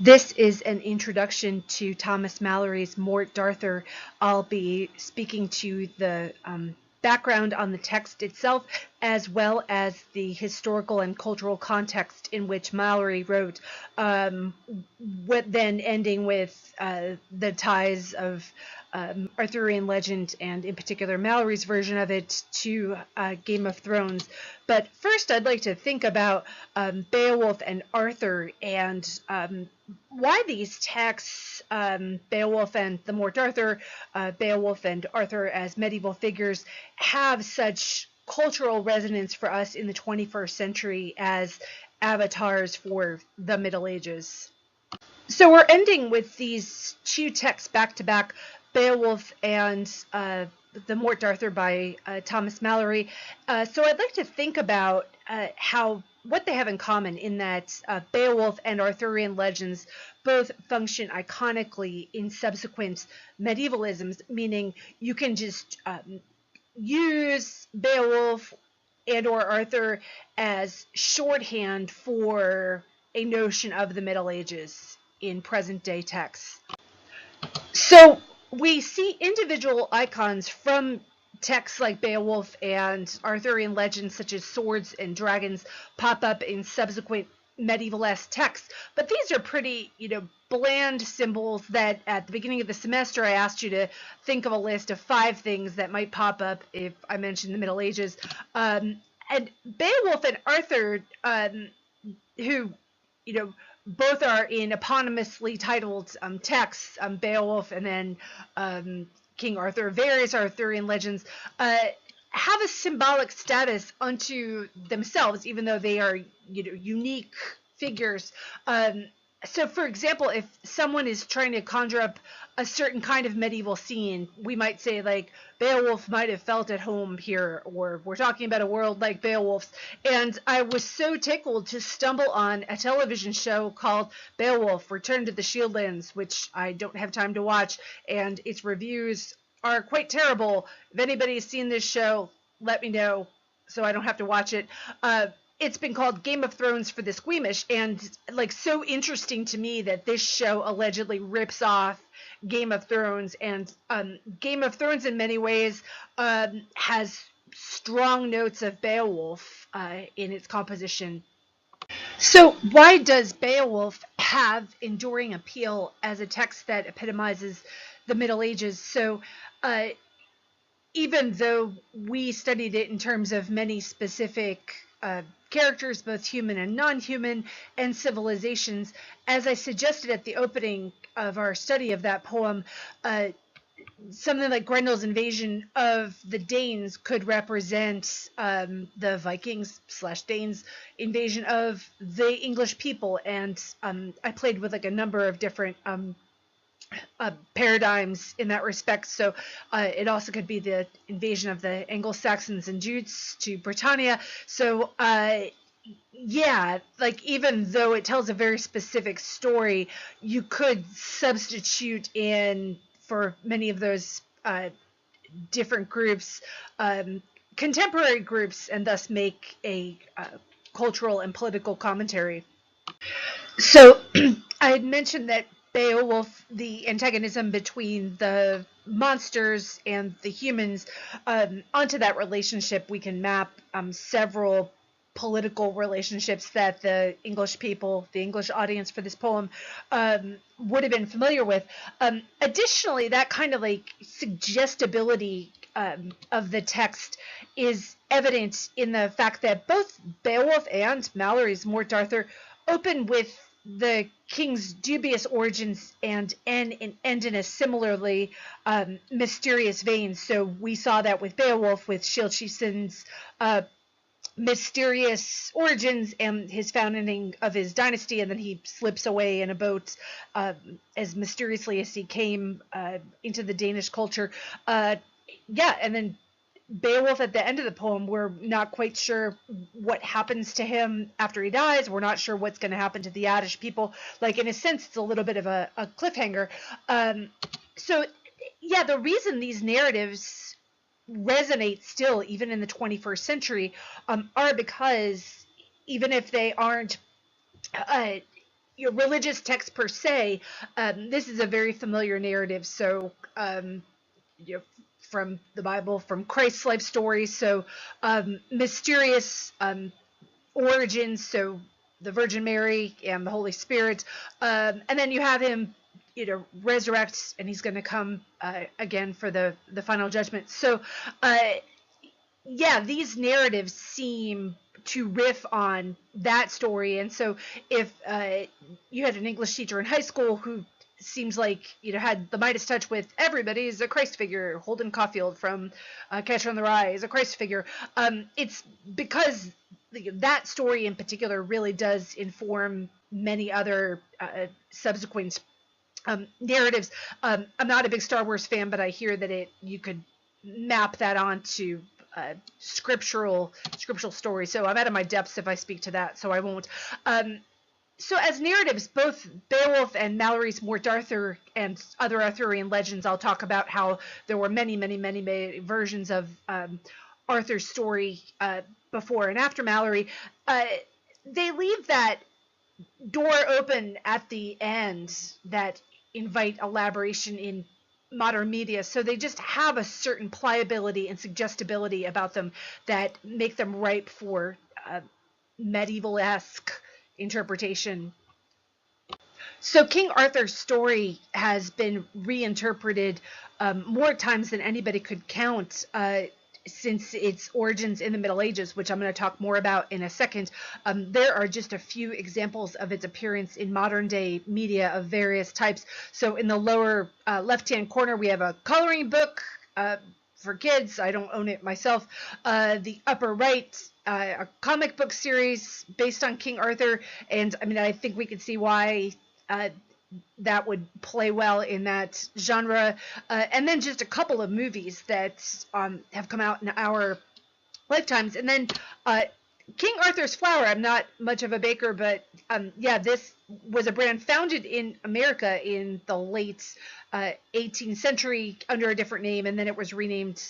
This is an introduction to Thomas Mallory's Morte Darthur. I'll be speaking to the background on the text itself, as well as the historical and cultural context in which Mallory wrote, then ending with the ties of Arthurian legend, and in particular Mallory's version of it, to Game of Thrones. But first, I'd like to think about Beowulf and Arthur, and why these texts, Beowulf and the Morte Darthur, Beowulf and Arthur as medieval figures, have such cultural resonance for us in the 21st century as avatars for the Middle Ages. So we're ending with these two texts back to back, Beowulf and the Morte Darthur by Thomas Mallory. So I'd like to think about what they have in common, in that Beowulf and Arthurian legends both function iconically in subsequent medievalisms, meaning you can just use Beowulf and or Arthur as shorthand for a notion of the Middle Ages in present day texts. So we see individual icons from texts like Beowulf and Arthurian legends such as swords and dragons pop up in subsequent medieval-esque texts, but these are pretty, bland symbols that at the beginning of the semester I asked you to think of a list of 5 things that might pop up if I mentioned the Middle Ages. And Beowulf and Arthur, who, both are in eponymously titled texts, Beowulf and then King Arthur, various Arthurian legends, have a symbolic status unto themselves, even though they are, unique figures. So, for example, if someone is trying to conjure up a certain kind of medieval scene, we might say, like, Beowulf might have felt at home here, or we're talking about a world like Beowulf's. And I was so tickled to stumble on a television show called Beowulf, Return to the Shieldlands, which I don't have time to watch, and its reviews are quite terrible. If anybody's seen this show, let me know so I don't have to watch it. It's been called Game of Thrones for the squeamish, and so interesting to me that this show allegedly rips off Game of Thrones, and Game of Thrones in many ways has strong notes of Beowulf in its composition. So why does Beowulf have enduring appeal as a text that epitomizes the Middle Ages? So even though we studied it in terms of many specific characters, both human and non-human, and civilizations, as I suggested at the opening of our study of that poem, something like Grendel's invasion of the Danes could represent the Vikings/Danes invasion of the English people, and I played with a number of different paradigms in that respect. So it also could be the invasion of the Anglo-Saxons and Jutes to Britannia. So yeah, even though it tells a very specific story, you could substitute in for many of those different groups, contemporary groups, and thus make a cultural and political commentary. So I had mentioned that Beowulf, the antagonism between the monsters and the humans, onto that relationship we can map several political relationships that the English people, the English audience for this poem, would have been familiar with. Additionally, that kind of suggestibility of the text is evident in the fact that both Beowulf and Mallory's Morte Darthur open with the king's dubious origins and end in a similarly mysterious vein. So we saw that with Beowulf, with Shilchisin's mysterious origins and his founding of his dynasty, and then he slips away in a boat as mysteriously as he came into the Danish culture. And then Beowulf at the end of the poem, we're not quite sure what happens to him after he dies. We're not sure what's going to happen to the Yiddish people. In a sense, it's a little bit of a cliffhanger. So yeah, the reason these narratives resonate still, even in the 21st century, are because even if they aren't your religious text per se. This is a very familiar narrative. So, you know, from the Bible, from Christ's life story. So, mysterious origins. So, the Virgin Mary and the Holy Spirit, and then you have him, resurrect, and he's going to come again for the final judgment. So, yeah, these narratives seem to riff on that story. And so if you had an English teacher in high school who seems like, had the Midas touch with everybody is a Christ figure, Holden Caulfield from Catcher in the Rye is a Christ figure, it's because that story in particular really does inform many other subsequent narratives. I'm not a big Star Wars fan, but I hear that you could map that onto scriptural story. So I'm out of my depths if I speak to that, so I won't. So as narratives, both Beowulf and Malory's Morte Darthur and other Arthurian legends, I'll talk about how there were many, many, many, many versions of Arthur's story before and after Malory. They leave that door open at the end that invite elaboration in modern media. So they just have a certain pliability and suggestibility about them that make them ripe for medieval-esque interpretation. So King Arthur's story has been reinterpreted more times than anybody could count since its origins in the Middle Ages, which I'm going to talk more about in a second. There are just a few examples of its appearance in modern day media of various types. So in the lower left-hand corner, we have a coloring book for kids. I don't own it myself. The upper right, a comic book series based on King Arthur. And I mean, I think we could see why that would play well in that genre. And then just a couple of movies that have come out in our lifetimes. And then King Arthur's Flour. I'm not much of a baker, but yeah, this was a brand founded in America in the late 18th century under a different name, and then it was renamed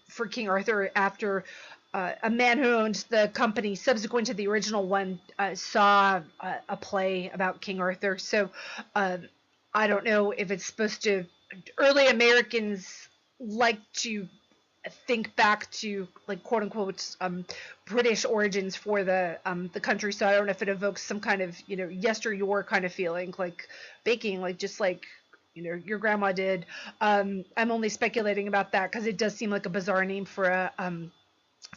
for King Arthur after a man who owned the company subsequent to the original one saw a play about King Arthur. So I don't know if it's supposed to. Early Americans like to think back to, like, quote unquote British origins for the country. So I don't know if it evokes some kind of yesteryear kind of feeling, like baking, like just like your grandma did. I'm only speculating about that because it does seem like a bizarre name for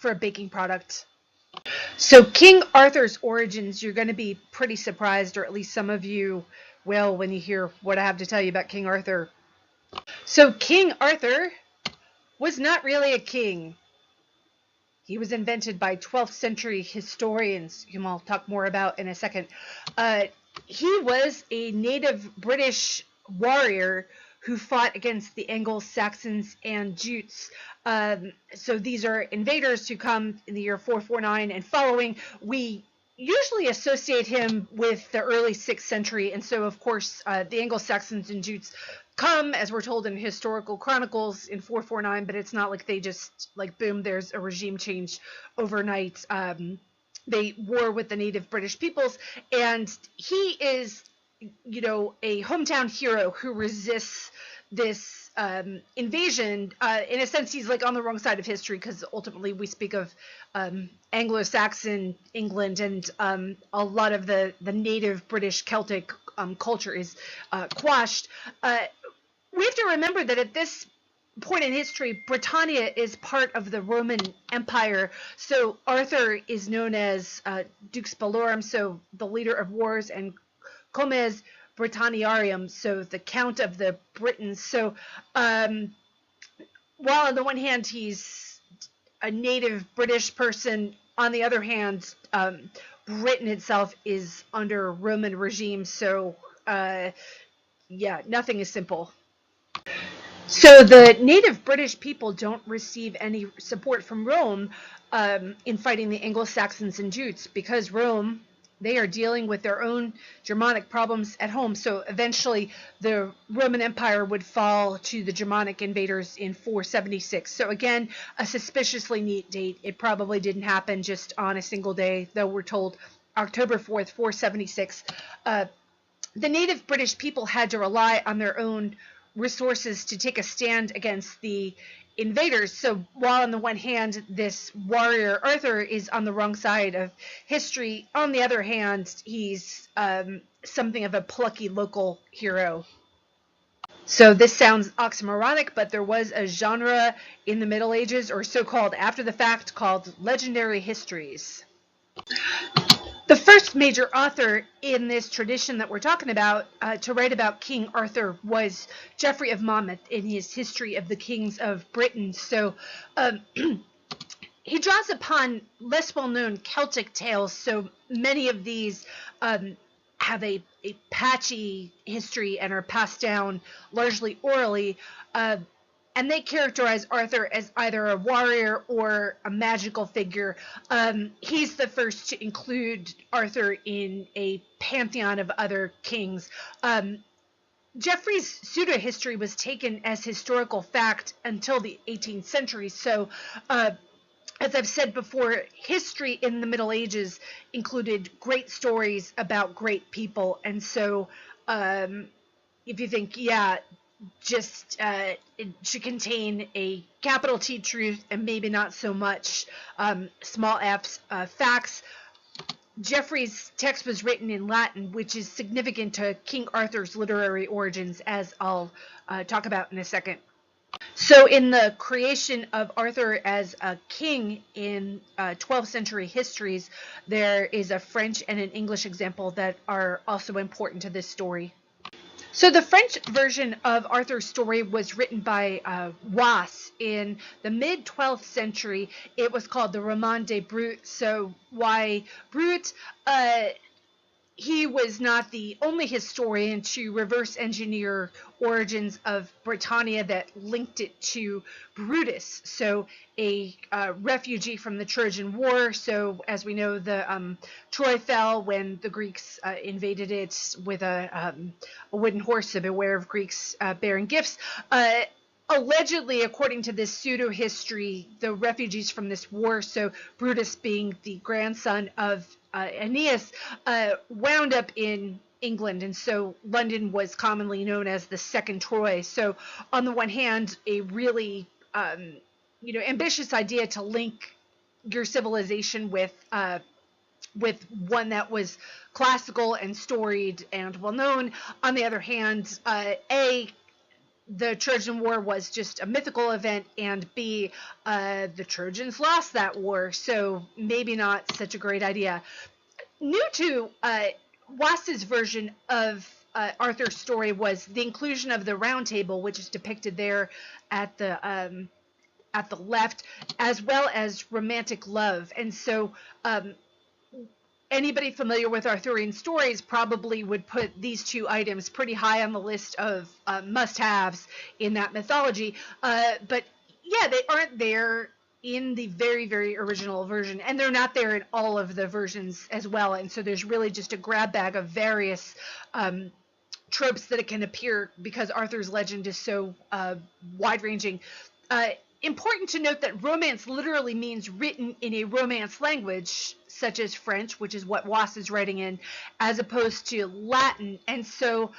a baking product. So King Arthur's origins, you're going to be pretty surprised, or at least some of you will, when you hear what I have to tell you about King Arthur. So King Arthur was not really a king. He was invented by 12th century historians, whom I'll talk more about in a second. He was a native British warrior who fought against the Anglo-Saxons and Jutes. So these are invaders who come in the year 449 and following. We usually associate him with the early 6th century, and so of course the Anglo-Saxons and Jutes come, as we're told in historical chronicles, in 449, but it's not like they just, like, boom, there's a regime change overnight. They war with the native British peoples, and he is, a hometown hero who resists this invasion. In a sense, he's like on the wrong side of history, because ultimately we speak of Anglo-Saxon England, and a lot of the native British Celtic culture is quashed. We have to remember that at this point in history, Britannia is part of the Roman Empire. So Arthur is known as Dux Bellorum, so the leader of wars, and Comes Britanniarum, so the Count of the Britons. So while on the one hand he's a native British person, on the other hand, Britain itself is under Roman regime. So yeah, nothing is simple. So the native British people don't receive any support from Rome in fighting the Anglo-Saxons and Jutes, because Rome, they are dealing with their own Germanic problems at home. So eventually the Roman Empire would fall to the Germanic invaders in 476. So again, a suspiciously neat date. It probably didn't happen just on a single day, though we're told October 4th, 476. the native British people had to rely on their own resources to take a stand against the invaders. So while on the one hand, this warrior Arthur is on the wrong side of history, on the other hand, he's something of a plucky local hero. So this sounds oxymoronic, but there was a genre in the Middle Ages, or so-called after the fact, called legendary histories. The first major author in this tradition that we're talking about to write about King Arthur was Geoffrey of Monmouth in his History of the Kings of Britain. So he draws upon less well-known Celtic tales, so many of these have a patchy history and are passed down largely orally, and they characterize Arthur as either a warrior or a magical figure. He's the first to include Arthur in a pantheon of other kings. Geoffrey's pseudo-history was taken as historical fact until the 18th century, so as I've said before, history in the Middle Ages included great stories about great people, and so if you think, yeah, just it should contain a capital T truth and maybe not so much small f's facts. Geoffrey's text was written in Latin, which is significant to King Arthur's literary origins, as I'll talk about in a second. So in the creation of Arthur as a king in 12th century histories, there is a French and an English example that are also important to this story. So the French version of Arthur's story was written by Wace in the mid-12th century. It was called the Roman de Brut. So why Brut? He was not the only historian to reverse engineer origins of Britannia that linked it to Brutus, so a refugee from the Trojan War. So as we know, the Troy fell when the Greeks invaded it with a wooden horse, so beware of Greeks bearing gifts. Allegedly, according to this pseudo-history, the refugees from this war, so Brutus being the grandson of Aeneas, wound up in England, and so London was commonly known as the Second Troy. So on the one hand, a really ambitious idea to link your civilization with one that was classical and storied and well known. On the other hand, the Trojan War was just a mythical event, and B, the Trojans lost that war, so maybe not such a great idea. New to Wace's version of Arthur's story was the inclusion of the Round Table, which is depicted there at the left, as well as romantic love. And so anybody familiar with Arthurian stories probably would put these two items pretty high on the list of must-haves in that mythology. But yeah, they aren't there in the very, very original version, and they're not there in all of the versions as well. And so there's really just a grab bag of various tropes that it can appear because Arthur's legend is so wide-ranging. Important to note that romance literally means written in a Romance language, such as French, which is what Wace is writing in, as opposed to Latin. And so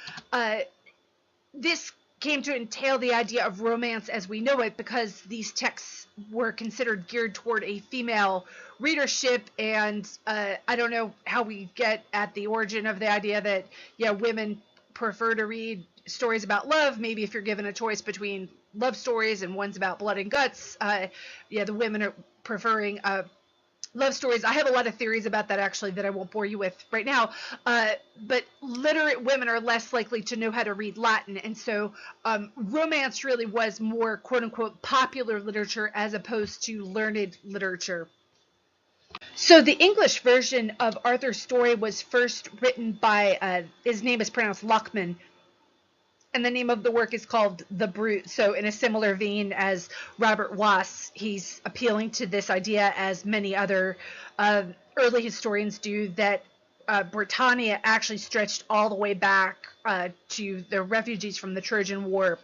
this came to entail the idea of romance as we know it, because these texts were considered geared toward a female readership. And I don't know how we get at the origin of the idea that, yeah, women prefer to read stories about love. Maybe if you're given a choice between love stories and one's about blood and guts, the women are preferring love stories. I have a lot of theories about that, actually, that I won't bore you with right now. But literate women are less likely to know how to read Latin. And so romance really was more, quote unquote, popular literature as opposed to learned literature. So the English version of Arthur's story was first written by, his name is pronounced Lockman, and the name of the work is called The Brute. So in a similar vein as Robert Wace, he's appealing to this idea, as many other early historians do, that Britannia actually stretched all the way back to the refugees from the Trojan War.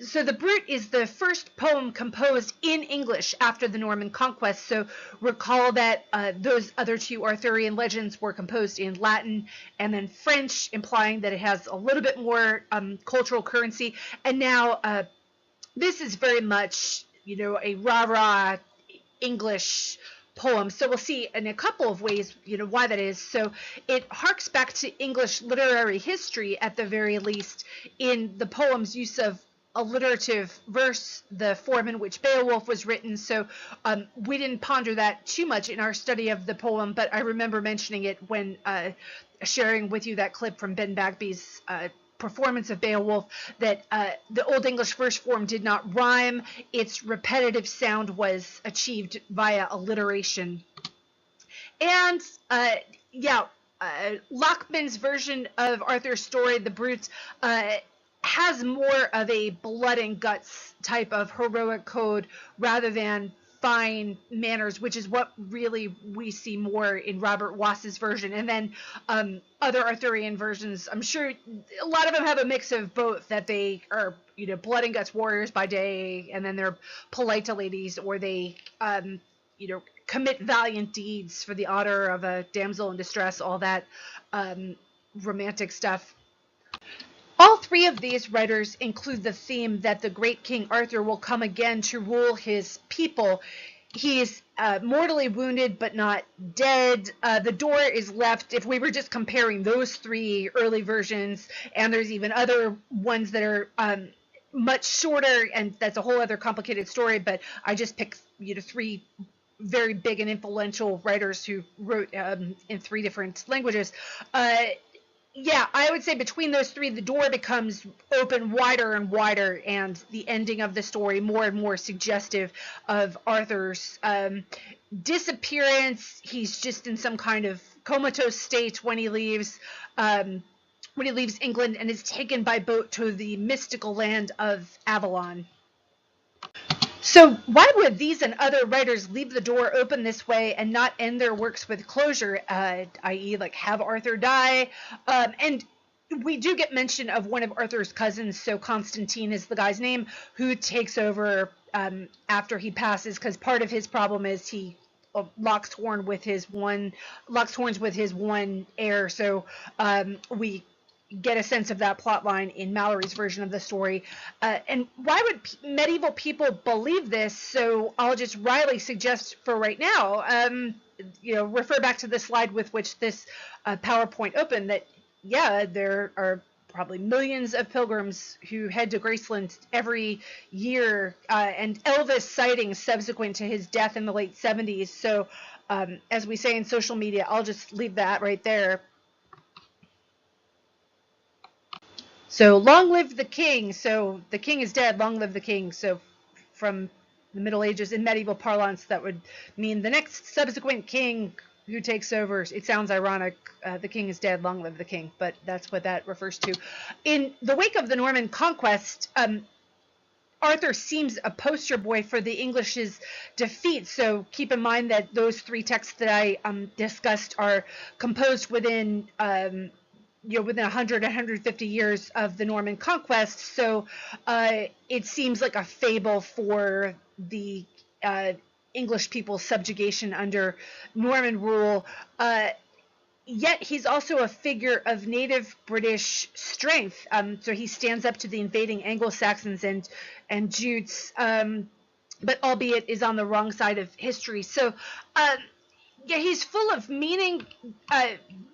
so the Brut is the first poem composed in English after the Norman conquest. So recall that those other two Arthurian legends were composed in Latin and then French, implying that it has a little bit more cultural currency. And now this is very much, a rah-rah English poem. So we'll see in a couple of ways, why that is. So it harks back to English literary history at the very least in the poem's use of alliterative verse, the form in which Beowulf was written. So we didn't ponder that too much in our study of the poem, but I remember mentioning it when sharing with you that clip from Ben Bagby's performance of Beowulf, that the Old English verse form did not rhyme. Its repetitive sound was achieved via alliteration. And Lockman's version of Arthur's story, The Brute, has more of a blood and guts type of heroic code rather than fine manners, which is what really we see more in Robert Wass's version. And then other Arthurian versions, I'm sure a lot of them have a mix of both, that they are, blood and guts warriors by day, and then they're polite to ladies, or they, commit valiant deeds for the honor of a damsel in distress, all that romantic stuff. All three of these writers include the theme that the great King Arthur will come again to rule his people. He's mortally wounded but not dead. The door is left. If we were just comparing those three early versions, and there's even other ones that are much shorter, and that's a whole other complicated story, but I just picked three very big and influential writers who wrote in three different languages. I would say between those three, the door becomes open wider and wider, and the ending of the story more and more suggestive of Arthur's disappearance. He's just in some kind of comatose state when he leaves England and is taken by boat to the mystical land of Avalon. So why would these and other writers leave the door open this way and not end their works with closure, i.e. like have Arthur die? And we do get mention of one of Arthur's cousins, so Constantine is the guy's name, who takes over after he passes, because part of his problem is he locks horns with his one heir. So we get a sense of that plot line in Mallory's version of the story. And why would medieval people believe this? So I'll just wryly suggest for right now, refer back to the slide with which this PowerPoint opened, that, there are probably millions of pilgrims who head to Graceland every year, and Elvis sightings subsequent to his death in the late 70s. So as we say in social media, I'll just leave that right there. So long live the king. So the king is dead. Long live the king. So from the Middle Ages, in medieval parlance, that would mean the next subsequent king who takes over. It sounds ironic. The king is dead. Long live the king. But that's what that refers to. In the wake of the Norman conquest, Arthur seems a poster boy for the English's defeat. So keep in mind that those three texts that I discussed are composed within within 100, 150 years of the Norman conquest. So it seems like a fable for the English people's subjugation under Norman rule. Yet he's also a figure of native British strength. So he stands up to the invading Anglo-Saxons and Jutes, but albeit is on the wrong side of history. So he's full of meaning,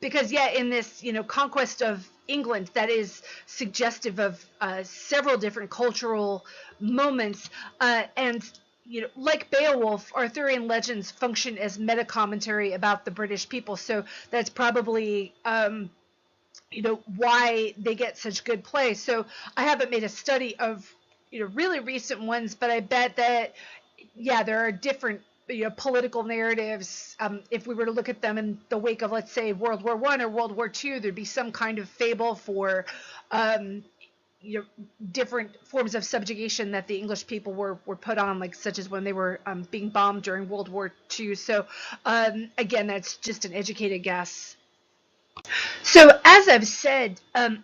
because in this conquest of England that is suggestive of several different cultural moments, and like Beowulf, Arthurian legends function as meta commentary about the British people. So that's probably why they get such good play. So I haven't made a study of really recent ones, but I bet that there are different political narratives. If we were to look at them in the wake of, let's say, World War I or World War II, there'd be some kind of fable for different forms of subjugation that the English people were put on, like such as when they were being bombed during World War II. So again, that's just an educated guess. So, as I've said,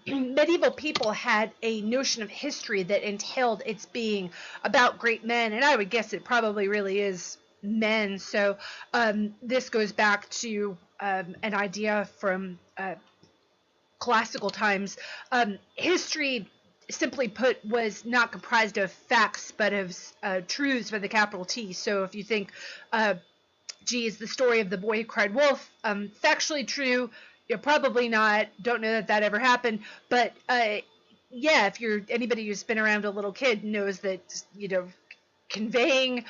medieval people had a notion of history that entailed its being about great men, and I would guess it probably really is men. So, this goes back to an idea from classical times. History, simply put, was not comprised of facts, but of truths with a capital T. So, if you think, geez, the story of the boy who cried wolf, factually true. You're probably not. Don't know that that ever happened. But yeah, if you're anybody who's been around a little kid knows that, conveying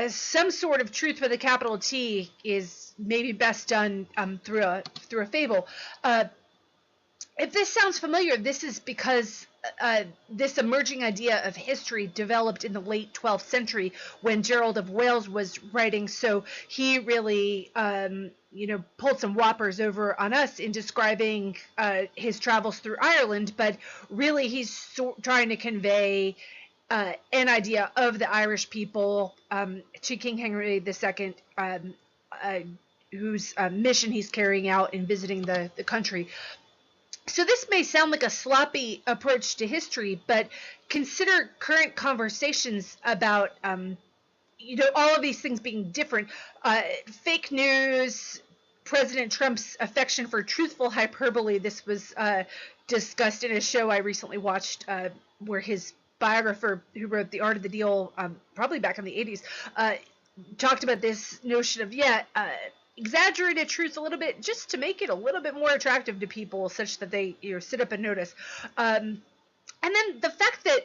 some sort of truth with a capital T is maybe best done through a fable. If this sounds familiar, this is because this emerging idea of history developed in the late 12th century when Gerald of Wales was writing. So he really, pulled some whoppers over on us in describing his travels through Ireland. But really, he's trying to convey an idea of the Irish people to King Henry II, whose mission he's carrying out in visiting the country. So this may sound like a sloppy approach to history, but consider current conversations about, all of these things being different. Fake news, President Trump's affection for truthful hyperbole. This was discussed in a show I recently watched where his biographer, who wrote The Art of the Deal, probably back in the 80s, talked about this notion of, exaggerated truth a little bit just to make it a little bit more attractive to people such that they sit up and notice. And then the fact that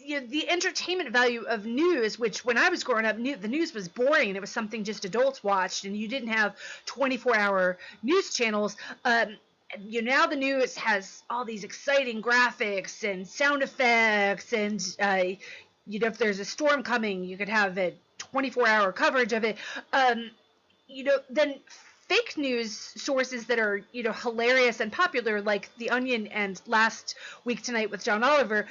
the entertainment value of news, which when I was growing up, the news was boring. It was something just adults watched, and you didn't have 24-hour news channels. Now the news has all these exciting graphics and sound effects, and if there's a storm coming, you could have a 24-hour coverage of it. Then fake news sources that are, hilarious and popular, like The Onion and Last Week Tonight with John Oliver,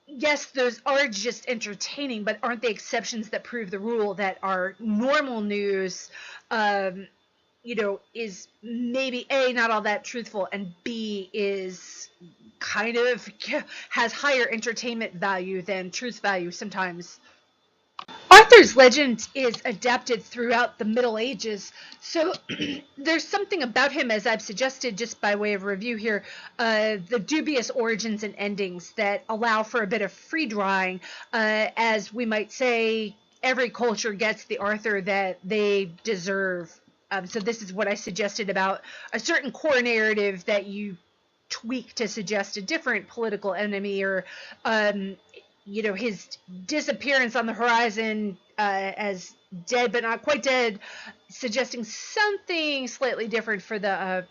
yes, those are just entertaining, but aren't they exceptions that prove the rule that our normal news, is maybe A, not all that truthful, and B, is kind of has higher entertainment value than truth value sometimes. Arthur's legend is adapted throughout the Middle Ages, so there's something about him, as I've suggested just by way of review here, the dubious origins and endings that allow for a bit of free drawing. As we might say, every culture gets the Arthur that they deserve. So this is what I suggested about a certain core narrative that you tweak to suggest a different political enemy, or his disappearance on the horizon as dead but not quite dead, suggesting something slightly different for the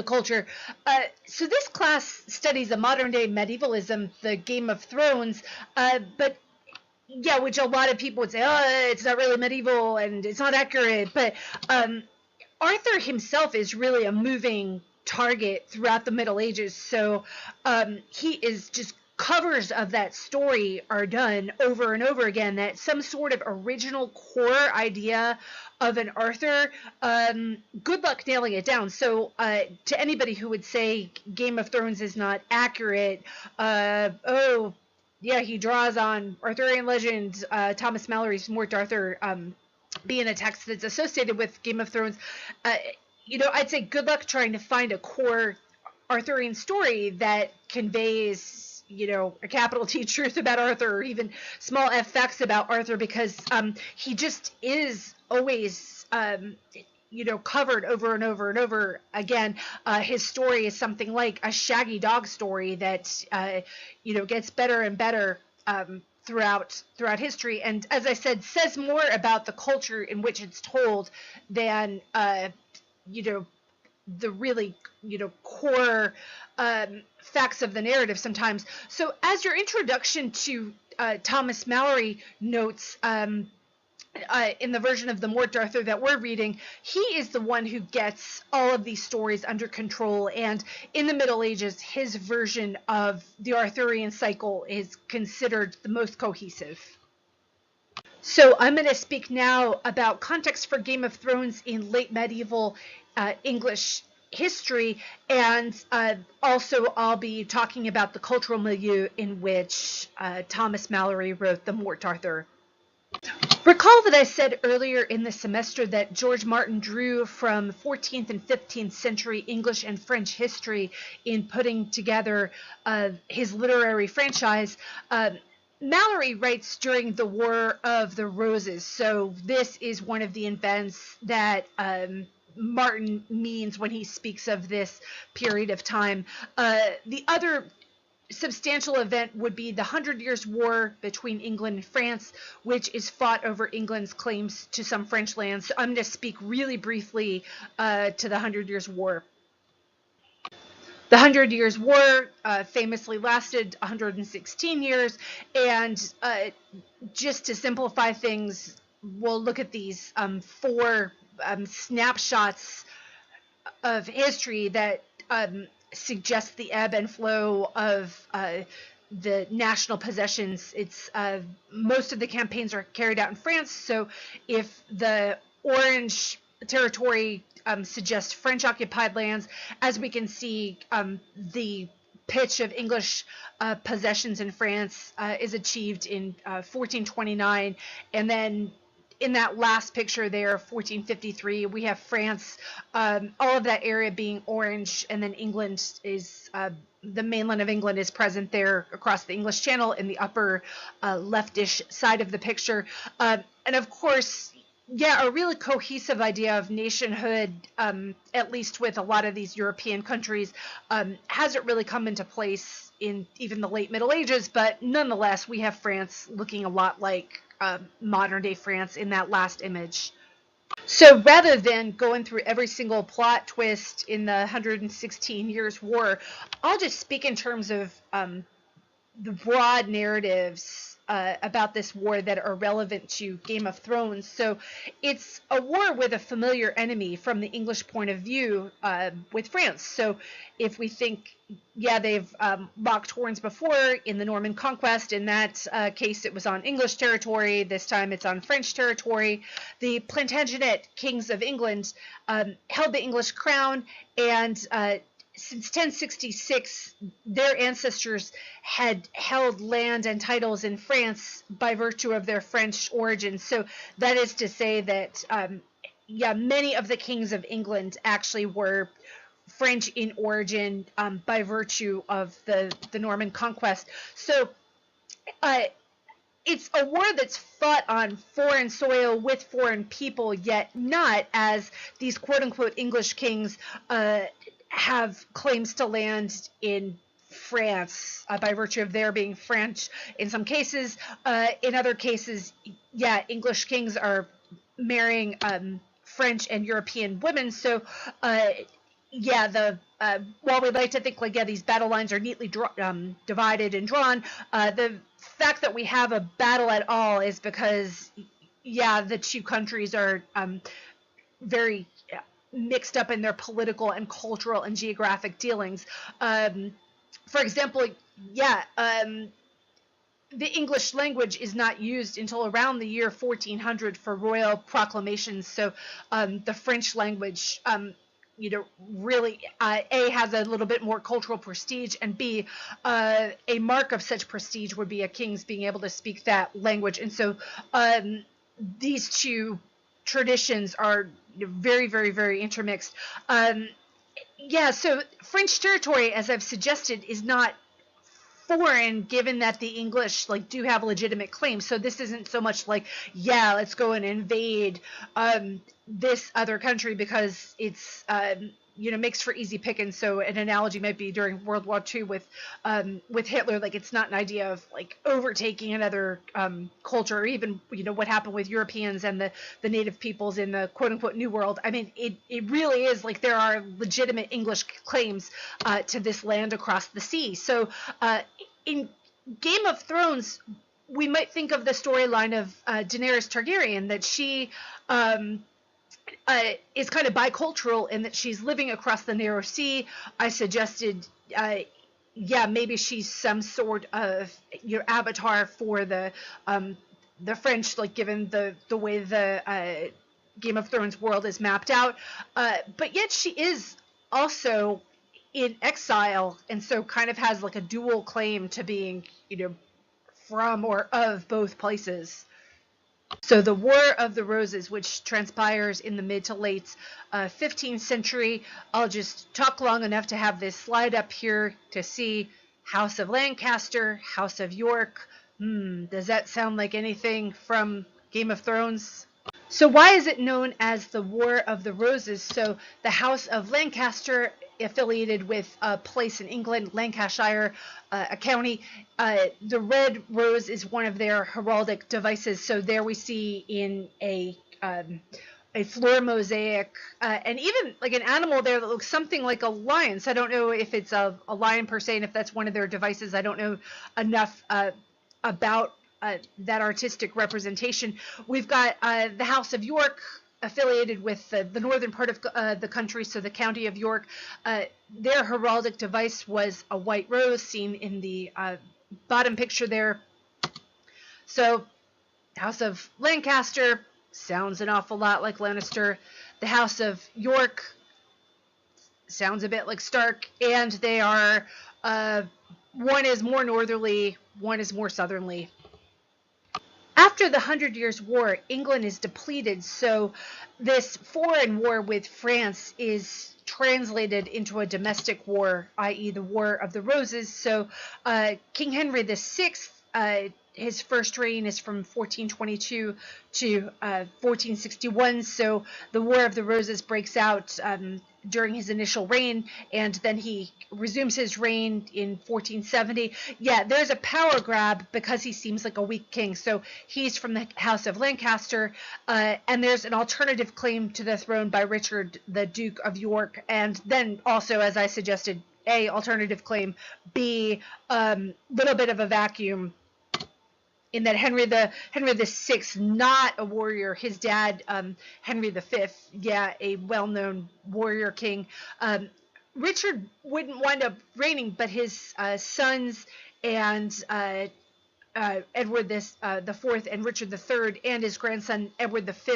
culture. So this class studies a modern day medievalism, the Game of Thrones, but yeah, which a lot of people would say, oh, it's not really medieval and it's not accurate. But Arthur himself is really a moving target throughout the Middle Ages. So he is just covers of that story are done over and over again, that some sort of original core idea of an Arthur, good luck nailing it down. So to anybody who would say Game of Thrones is not accurate, oh yeah, he draws on Arthurian legend, Thomas Mallory's Morte Darthur, being a text that's associated with Game of Thrones, I'd say good luck trying to find a core Arthurian story that conveys, a capital T truth about Arthur, or even small f facts about Arthur, because he just is always, covered over and over and over again. His story is something like a shaggy dog story that, gets better and better throughout history, and as I said, says more about the culture in which it's told than the really core facts of the narrative sometimes. So as your introduction to Thomas Mallory notes, in the version of the Morte Darthur that we're reading, he is the one who gets all of these stories under control, and in the Middle Ages, his version of the Arthurian cycle is considered the most cohesive. So I'm going to speak now about context for Game of Thrones in late medieval English history, and also I'll be talking about the cultural milieu in which Thomas Malory wrote the Morte Darthur. Recall that I said earlier in the semester that George Martin drew from 14th and 15th century English and French history in putting together his literary franchise. Malory writes during the War of the Roses, so this is one of the events that Martin means when he speaks of this period of time. The other substantial event would be the Hundred Years' War between England and France, which is fought over England's claims to some French lands. So I'm going to speak really briefly to the Hundred Years' War. The Hundred Years' War famously lasted 116 years, and just to simplify things, we'll look at these four snapshots of history that suggest the ebb and flow of the national possessions. It's most of the campaigns are carried out in France. So if the orange territory suggests French-occupied lands, as we can see, the pitch of English possessions in France is achieved in 1429, and then in that last picture there, 1453, we have France, all of that area being orange, and then England is, the mainland of England is present there across the English Channel in the upper leftish side of the picture. And of course, yeah, a really cohesive idea of nationhood, at least with a lot of these European countries, hasn't really come into place in even the late Middle Ages, but nonetheless, we have France looking a lot like modern day France in that last image. So rather than going through every single plot twist in the 116 Years' War, I'll just speak in terms of the broad narratives about this war that are relevant to Game of Thrones. So it's a war with a familiar enemy from the English point of view with France. So if we think, yeah, they've locked horns before in the Norman conquest. In that case, it was on English territory. This time it's on French territory. The Plantagenet kings of England held the English crown, and since 1066, their ancestors had held land and titles in France by virtue of their French origins. So that is to say that, yeah, many of the kings of England actually were French in origin by virtue of the Norman conquest. So it's a war that's fought on foreign soil with foreign people, yet not as these quote-unquote English kings have claims to land in France by virtue of their being French in some cases. In other cases, yeah, English kings are marrying French and European women. So, yeah, the while we like to think like, yeah, these battle lines are neatly divided and drawn, the fact that we have a battle at all is because, yeah, the two countries are very mixed up in their political and cultural and geographic dealings. For example, yeah, the English language is not used until around the year 1400 for royal proclamations. So the French language, you know, really, A, has a little bit more cultural prestige, and B, a mark of such prestige would be a king's being able to speak that language. And so these two traditions are very, very, very intermixed. Yeah, so French territory, as I've suggested, is not foreign, given that the English like do have legitimate claims. So this isn't so much like, yeah, let's go and invade this other country because it's you know, makes for easy pickings. So an analogy might be during World War II with Hitler. Like, it's not an idea of like overtaking another culture, or even, you know, what happened with Europeans and the native peoples in the quote unquote New World. I mean, it really is like there are legitimate English claims to this land across the sea. So in Game of Thrones, we might think of the storyline of Daenerys Targaryen, that she is kind of bicultural in that she's living across the narrow sea. I suggested, yeah, maybe she's some sort of your avatar for the French, like given the way the Game of Thrones world is mapped out, but yet she is also in exile, and so kind of has like a dual claim to being, from or of both places. So the War of the Roses, which transpires in the mid to late 15th century, I'll just talk long enough to have this slide up here to see House of Lancaster, House of York. Does that sound like anything from Game of Thrones? So why is it known as the War of the Roses? So the House of Lancaster, affiliated with a place in England, Lancashire, a county. The red rose is one of their heraldic devices. So there we see in a floor mosaic, and even like an animal there that looks something like a lion. So I don't know if it's a lion per se, and if that's one of their devices. I don't know enough about that artistic representation. We've got the House of York, affiliated with the northern part of the country, so the county of York. Their heraldic device was a white rose, seen in the bottom picture there. So House of Lancaster sounds an awful lot like Lannister. The House of York sounds a bit like Stark, and they are, one is more northerly, one is more southerly. After the 100 Years' War, England is depleted, so this foreign war with France is translated into a domestic war, i.e. the War of the Roses. So King Henry VI, his first reign is from 1422 to 1461, so the War of the Roses breaks out during his initial reign, and then he resumes his reign in 1470. Yeah, there's a power grab because he seems like a weak king, so he's from the House of Lancaster, and there's an alternative claim to the throne by Richard, the Duke of York, and then also, as I suggested, A, alternative claim, B, little bit of a vacuum in that Henry the Sixth, not a warrior. His dad, Henry V, a well-known warrior king. Richard wouldn't wind up reigning, but his sons and Edward the Fourth and Richard III and his grandson Edward V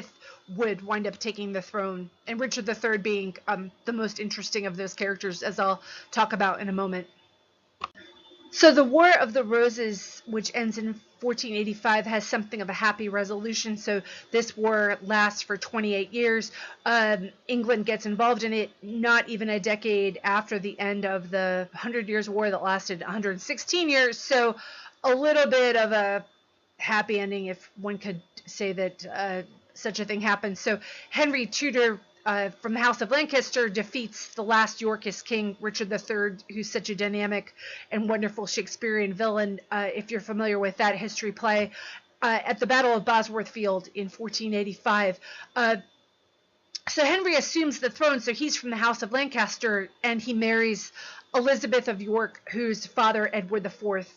would wind up taking the throne. And Richard III being the most interesting of those characters, as I'll talk about in a moment. So the War of the Roses, which ends in 1485, has something of a happy resolution. So this war lasts for 28 years. England gets involved in it not even a decade after the end of the 100 Years' War that lasted 116 years. So a little bit of a happy ending, if one could say that such a thing happened. So Henry Tudor, from the House of Lancaster, defeats the last Yorkist king, Richard III, who's such a dynamic and wonderful Shakespearean villain, if you're familiar with that history play, at the Battle of Bosworth Field in 1485. So Henry assumes the throne, so he's from the House of Lancaster, and he marries Elizabeth of York, whose father, Edward IV,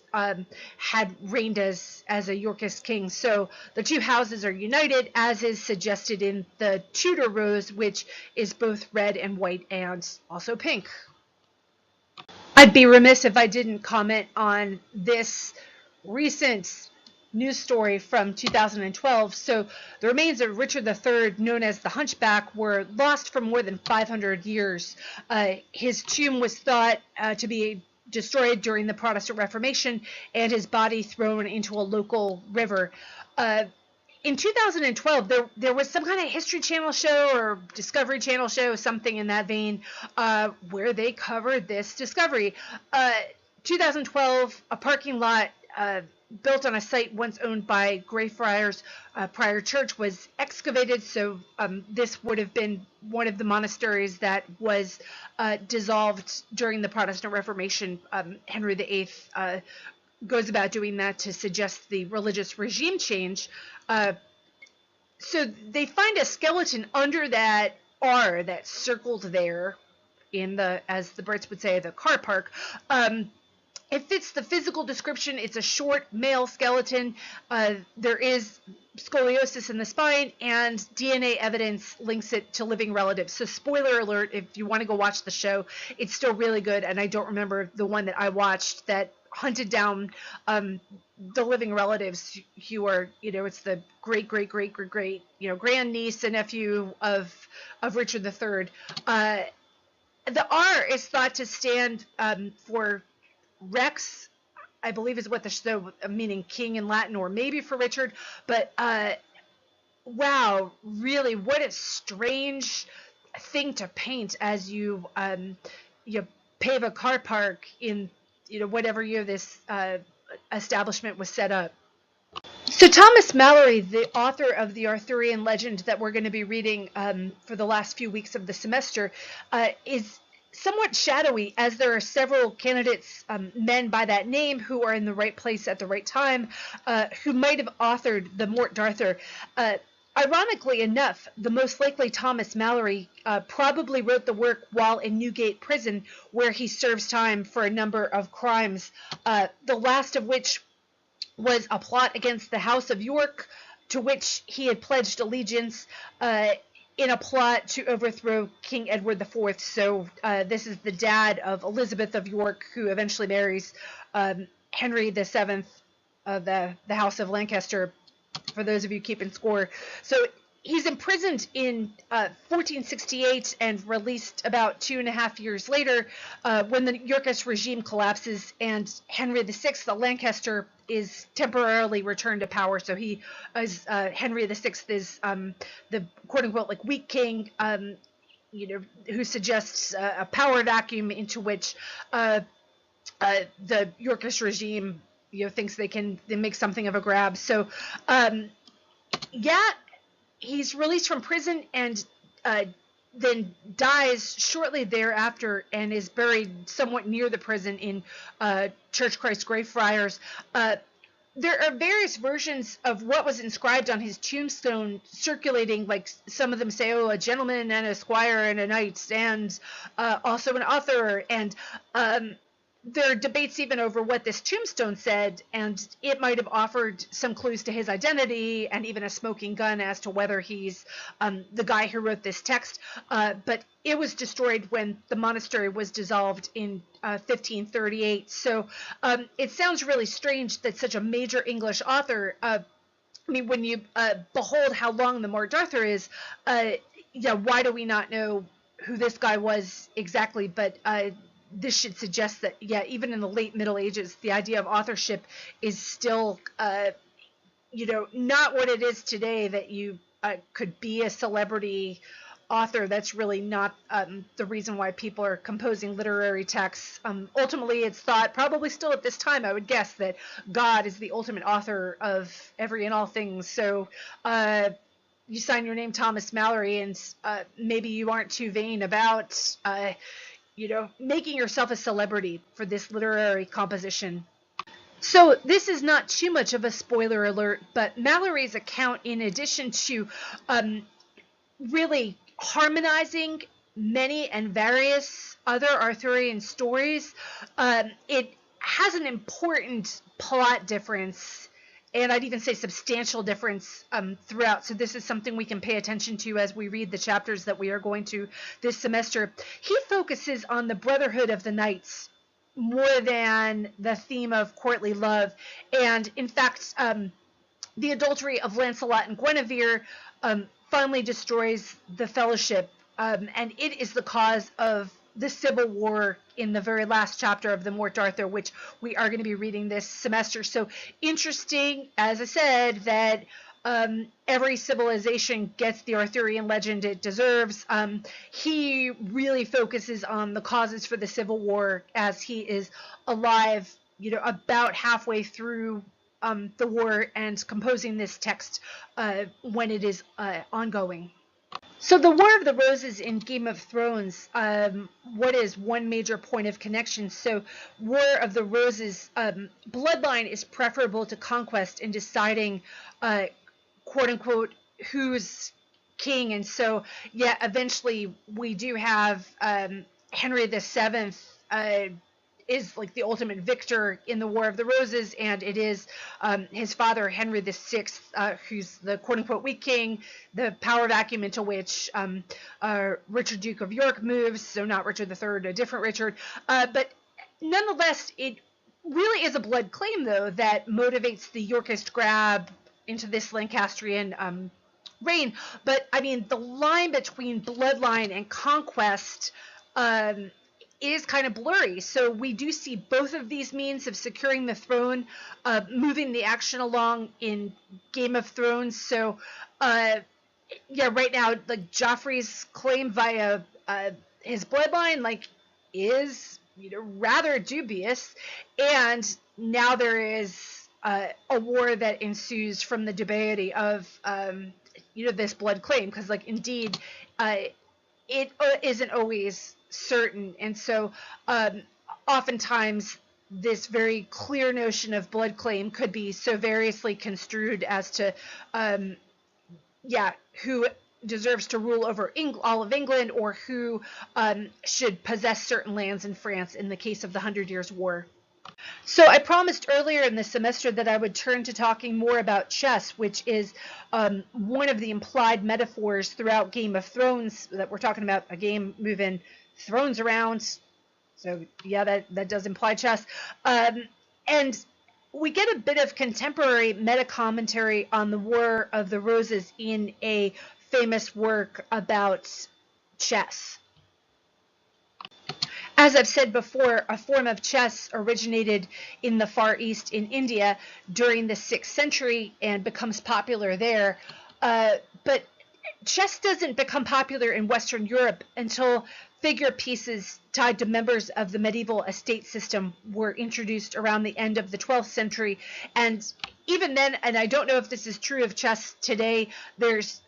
had reigned as a Yorkist king. So the two houses are united, as is suggested in the Tudor rose, which is both red and white and also pink. I'd be remiss if I didn't comment on this recent news story from 2012. So the remains of Richard III, known as the Hunchback, were lost for more than 500 years. His tomb was thought to be destroyed during the Protestant Reformation, and his body thrown into a local river. In 2012, there was some kind of History Channel show or Discovery Channel show, something in that vein, where they covered this discovery. 2012, a parking lot built on a site once owned by Greyfriars Prior Church was excavated, so this would have been one of the monasteries that was dissolved during the Protestant Reformation. Henry VIII goes about doing that to suggest the religious regime change. So they find a skeleton under that R that's circled there in the, as the Brits would say, the car park. It fits the physical description. It's a short male skeleton. There is scoliosis in the spine, and DNA evidence links it to living relatives. So spoiler alert, if you want to go watch the show, it's still really good, and I don't remember the one that I watched that hunted down the living relatives who are, it's the great, great, great, great, great, grandniece and nephew of Richard III. The R is thought to stand for Rex, I believe is what meaning king in Latin, or maybe for Richard. But wow, really, what a strange thing to paint as you pave a car park in whatever year this establishment was set up. So Thomas Malory, the author of the Arthurian legend that we're going to be reading for the last few weeks of the semester, is somewhat shadowy, as there are several candidates, men by that name, who are in the right place at the right time, who might have authored the Morte Darthur. Ironically enough, the most likely Thomas Malory probably wrote the work while in Newgate Prison, where he serves time for a number of crimes, the last of which was a plot against the House of York, to which he had pledged allegiance in a plot to overthrow King Edward IV. So this is the dad of Elizabeth of York, who eventually marries Henry VII of the House of Lancaster, for those of you keeping score. So he's imprisoned in 1468 and released about 2.5 years later, when the Yorkist regime collapses and Henry VI of Lancaster is temporarily returned to power. So he, as Henry VI, is the quote-unquote like weak king, who suggests a power vacuum into which the Yorkist regime thinks they can make something of a grab. So he's released from prison and then dies shortly thereafter, and is buried somewhat near the prison in Church Christ Greyfriars. There are various versions of what was inscribed on his tombstone circulating. Like, some of them say, a gentleman and a squire and a knight, and also an author, and there are debates even over what this tombstone said, and it might have offered some clues to his identity and even a smoking gun as to whether he's the guy who wrote this text. But it was destroyed when the monastery was dissolved in 1538. So it sounds really strange that such a major English author, when you behold how long the Morte Darthur is, why do we not know who this guy was exactly? But this should suggest that, even in the late Middle Ages, the idea of authorship is still, not what it is today, that you could be a celebrity author. That's really not the reason why people are composing literary texts. Ultimately, it's thought, probably still at this time, I would guess, that God is the ultimate author of every and all things. So you sign your name Thomas Malory, and maybe you aren't too vain about making yourself a celebrity for this literary composition. So this is not too much of a spoiler alert, but Malory's account, in addition to really harmonizing many and various other Arthurian stories, it has an important plot difference, and I'd even say substantial difference throughout. So this is something we can pay attention to as we read the chapters that we are going to this semester. He focuses on the brotherhood of the knights more than the theme of courtly love. And in fact, the adultery of Lancelot and Guinevere finally destroys the fellowship, and it is the cause of the Civil War in the very last chapter of the Morte Darthur, which we are going to be reading this semester. So interesting, as I said, that every civilization gets the Arthurian legend it deserves. He really focuses on the causes for the Civil War as he is alive, about halfway through the war, and composing this text when it is ongoing. So the War of the Roses in Game of Thrones, what is one major point of connection? So War of the Roses, bloodline is preferable to conquest in deciding, quote unquote, who's king. And so, eventually we do have Henry VII is like the ultimate victor in the War of the Roses, and it is his father, Henry VI, who's the quote-unquote weak king, the power vacuum into which Richard, Duke of York, moves. So not Richard III, a different Richard. But nonetheless, it really is a blood claim, though, that motivates the Yorkist grab into this Lancastrian reign. But I mean, the line between bloodline and conquest um, is kind of blurry. So we do see both of these means of securing the throne, moving the action along in Game of Thrones. So, yeah, right now, like Joffrey's claim via his bloodline, like, is rather dubious, and now there is a war that ensues from the debate of this blood claim, because like indeed it isn't always certain, and so oftentimes this very clear notion of blood claim could be so variously construed as to who deserves to rule over all of England, or who should possess certain lands in France in the case of the 100 Years' War. So I promised earlier in the semester that I would turn to talking more about chess, which is one of the implied metaphors throughout Game of Thrones, that we're talking about a game moving thrones around. So yeah, that does imply chess. And we get a bit of contemporary meta commentary on the War of the Roses in a famous work about chess. As I've said before, a form of chess originated in the Far East in India during the 6th century and becomes popular there. But chess doesn't become popular in Western Europe until figure pieces tied to members of the medieval estate system were introduced around the end of the 12th century. And even then, and I don't know if this is true of chess today, there's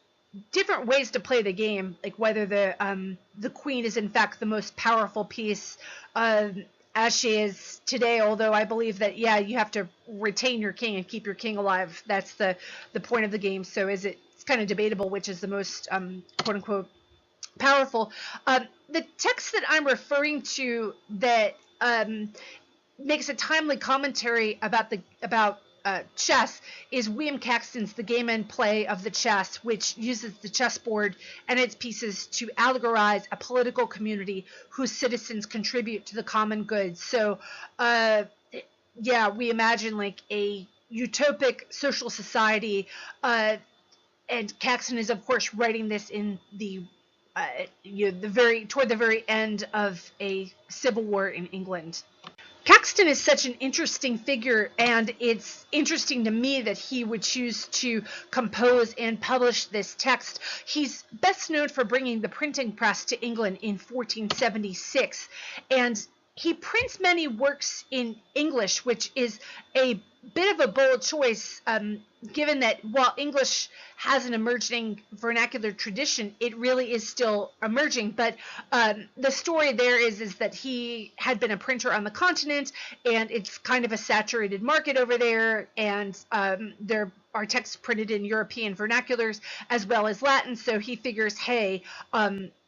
different ways to play the game, like whether the queen is in fact the most powerful piece as she is today, although I believe that, yeah, you have to retain your king and keep your king alive. That's the point of the game. So it's kind of debatable which is the most quote unquote powerful. The text that I'm referring to that makes a timely commentary about chess is William Caxton's The Game and Play of the Chess, which uses the chessboard and its pieces to allegorize a political community whose citizens contribute to the common good. So, yeah, we imagine like a utopic social society, and Caxton is, of course, writing this in toward the very end of a civil war in England. Caxton is such an interesting figure, and it's interesting to me that he would choose to compose and publish this text. He's best known for bringing the printing press to England in 1476, and he prints many works in English, which is a bit of a bold choice, given that while English has an emerging vernacular tradition, it really is still emerging. But the story there is that he had been a printer on the continent, and it's kind of a saturated market over there, and there are texts printed in European vernaculars as well as Latin. So he figures, hey,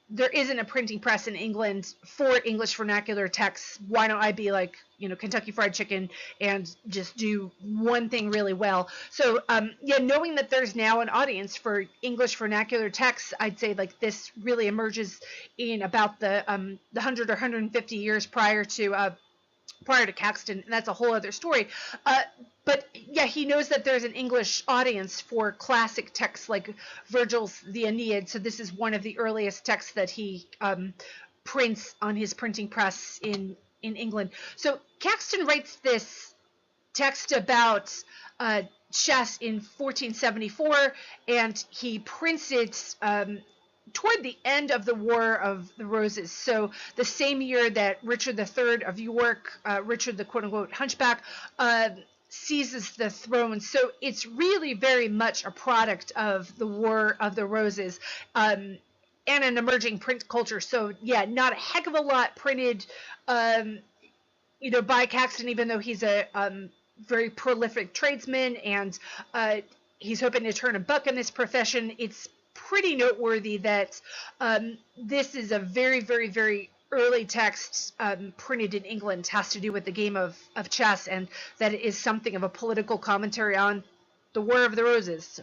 there isn't a printing press in England for English vernacular texts. Why don't I be like, Kentucky Fried Chicken and just do one thing really well? So, yeah, knowing that there's now an audience for English vernacular texts, I'd say like this really emerges in about the 100 or 150 years prior to Caxton, and that's a whole other story. But yeah, he knows that there's an English audience for classic texts like Virgil's The Aeneid. So this is one of the earliest texts that he prints on his printing press in England. So Caxton writes this text about chess in 1474, and he prints it toward the end of the War of the Roses. So the same year that Richard III of York, Richard the quote-unquote hunchback, seizes the throne. So it's really very much a product of the War of the Roses, and an emerging print culture. So yeah, not a heck of a lot printed, by Caxton, even though he's a very prolific tradesman, and he's hoping to turn a buck in this profession. It's pretty noteworthy that this is a very, very, very early text printed in England, has to do with the game of chess, and that it is something of a political commentary on the War of the Roses.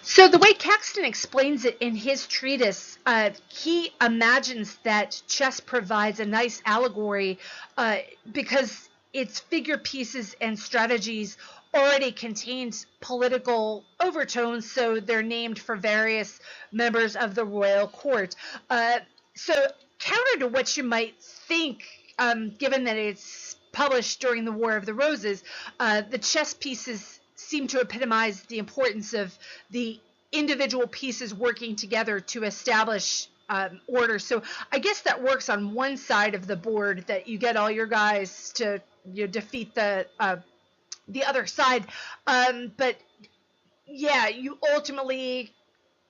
So the way Caxton explains it in his treatise, he imagines that chess provides a nice allegory because its figure pieces and strategies already contained political overtones, so they're named for various members of the royal court. So counter to what you might think, given that it's published during the War of the Roses, the chess pieces seem to epitomize the importance of the individual pieces working together to establish order. So I guess that works on one side of the board, that you get all your guys to defeat the other side. But yeah, you ultimately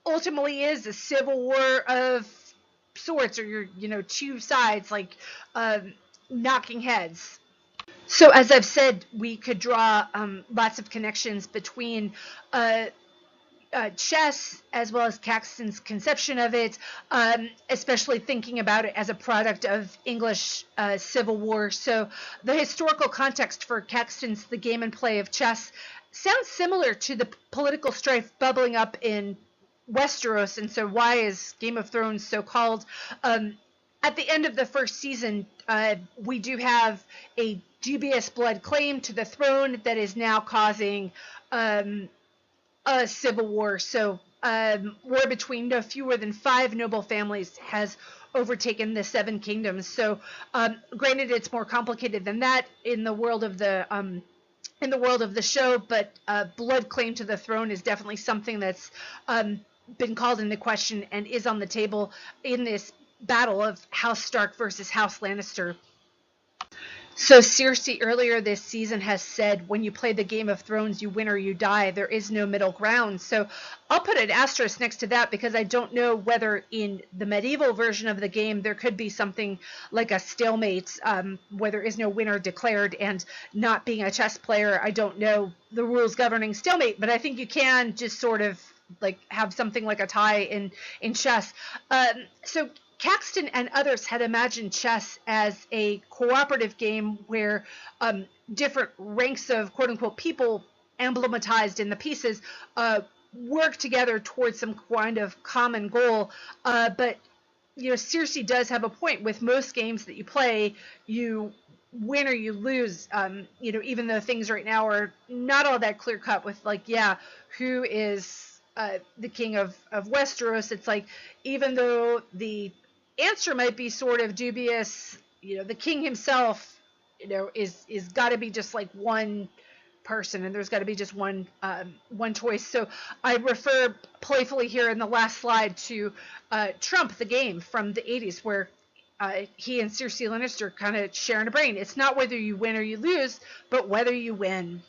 is a civil war of sorts, or you're two sides, like knocking heads. So as I've said, we could draw lots of connections between chess as well as Caxton's conception of it, especially thinking about it as a product of English Civil War. So the historical context for Caxton's The Game and Play of Chess sounds similar to the political strife bubbling up in Westeros, and so why is Game of Thrones so called? At the end of the first season, we do have a dubious blood claim to the throne that is now causing a civil war. So war between no fewer than 5 noble families has overtaken the 7 kingdoms. So granted, it's more complicated than that in the world of the show, but blood claim to the throne is definitely something that's been called into question and is on the table in this battle of House Stark versus House Lannister. So Cersei earlier this season has said, when you play the Game of Thrones, you win or you die. There is no middle ground. So I'll put an asterisk next to that, because I don't know whether in the medieval version of the game there could be something like a stalemate, where there is no winner declared. And not being a chess player, I don't know the rules governing stalemate, but I think you can just sort of like have something like a tie in chess. So Caxton and others had imagined chess as a cooperative game where different ranks of quote-unquote people emblematized in the pieces work together towards some kind of common goal. But Cersei does have a point. With most games that you play, you win or you lose, even though things right now are not all that clear cut with who is the king of Westeros. It's like, even though the answer might be sort of dubious, the king himself, is got to be just like one person, and there's got to be just one choice. So I refer playfully here in the last slide to Trump, the game from the 80s, where he and Cersei Lannister kind of sharing a brain. It's not whether you win or you lose, but whether you win.